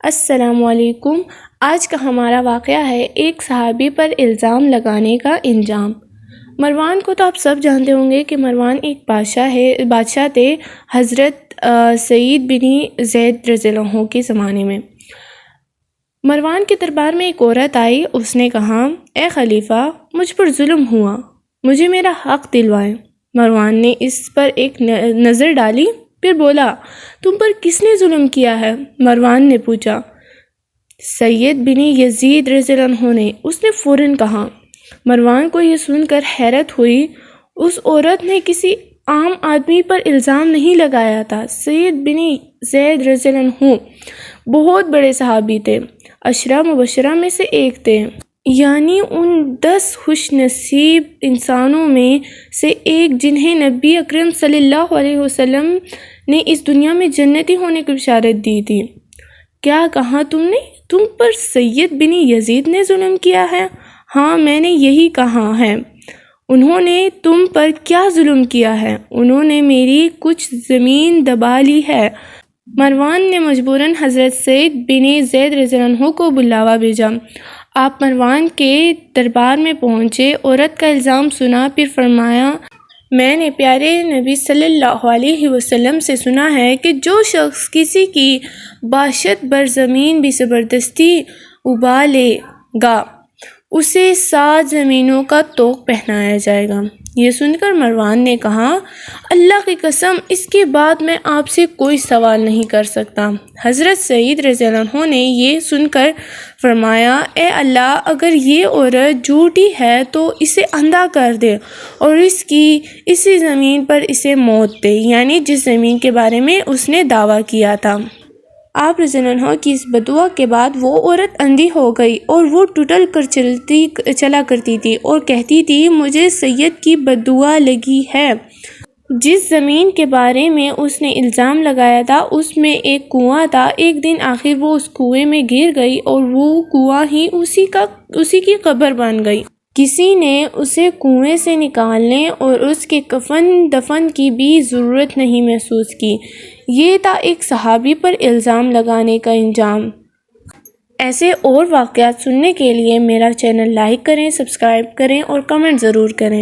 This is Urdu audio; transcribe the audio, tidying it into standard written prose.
السلام علیکم۔ آج کا ہمارا واقعہ ہے ایک صحابی پر الزام لگانے کا انجام۔ مروان کو تو آپ سب جانتے ہوں گے کہ مروان ایک بادشاہ تھے حضرت سعید بن زید رضی اللہ عنہ کے زمانے میں۔ مروان کے دربار میں ایک عورت آئی، اس نے کہا، اے خلیفہ، مجھ پر ظلم ہوا، مجھے میرا حق دلوائیں۔ مروان نے اس پر ایک نظر ڈالی، پھر بولا، تم پر کس نے ظلم کیا ہے؟ مروان نے پوچھا، سید بن یزید رضی اللہ عنہ نے۔ اس نے فوراً کہا۔ مروان کو یہ سن کر حیرت ہوئی، اس عورت نے کسی عام آدمی پر الزام نہیں لگایا تھا۔ سید بن زید رضی اللہ عنہ بہت بڑے صحابی تھے، 10 مبشرہ میں سے ایک تھے، یعنی ان 10 خوش نصیب انسانوں میں سے ایک جنہیں نبی اکرم صلی اللہ علیہ وسلم نے اس دنیا میں جنتی ہونے کی بشارت دی تھی۔ کیا کہا تم نے؟ تم پر سید بن یزید نے ظلم کیا ہے؟ ہاں، میں نے یہی کہا ہے۔ انہوں نے تم پر کیا ظلم کیا ہے؟ انہوں نے میری کچھ زمین دبا لی ہے۔ مروان نے مجبوراً حضرت سعید بن زید رضی اللہ عنہ کو بلاوا بھیجا۔ آپ مروان کے دربار میں پہنچے، عورت کا الزام سنا، پھر فرمایا، میں نے پیارے نبی صلی اللہ علیہ وسلم سے سنا ہے کہ جو شخص کسی کی باشت بر زمین بھی زبردستی ابا لے گا، اسے 7 زمینوں کا طوق پہنایا جائے گا۔ یہ سن کر مروان نے کہا، اللہ کی قسم، اس کے بعد میں آپ سے کوئی سوال نہیں کر سکتا۔ حضرت سعید رضی اللہ عنہ نے یہ سن کر فرمایا، اے اللہ، اگر یہ عورت جھوٹی ہے تو اسے اندھا کر دے اور اسی زمین پر اسے موت دے، یعنی جس زمین کے بارے میں اس نے دعویٰ کیا تھا۔ آپ رضی اللہ عنہ کی اس بددعا کے بعد وہ عورت اندھی ہو گئی اور وہ ٹٹل کر چلا کرتی تھی اور کہتی تھی، مجھے سید کی بددعا لگی ہے۔ جس زمین کے بارے میں اس نے الزام لگایا تھا اس میں ایک کنواں تھا۔ ایک دن آخر وہ اس کنویں میں گر گئی اور وہ کنواں ہی اسی کی قبر بن گئی۔ کسی نے اسے کنویں سے نکالنے اور اس کے کفن دفن کی بھی ضرورت نہیں محسوس کی۔ یہ تھا ایک صحابی پر الزام لگانے کا انجام۔ ایسے اور واقعات سننے کے لیے میرا چینل لائک کریں، سبسکرائب کریں اور کمنٹ ضرور کریں۔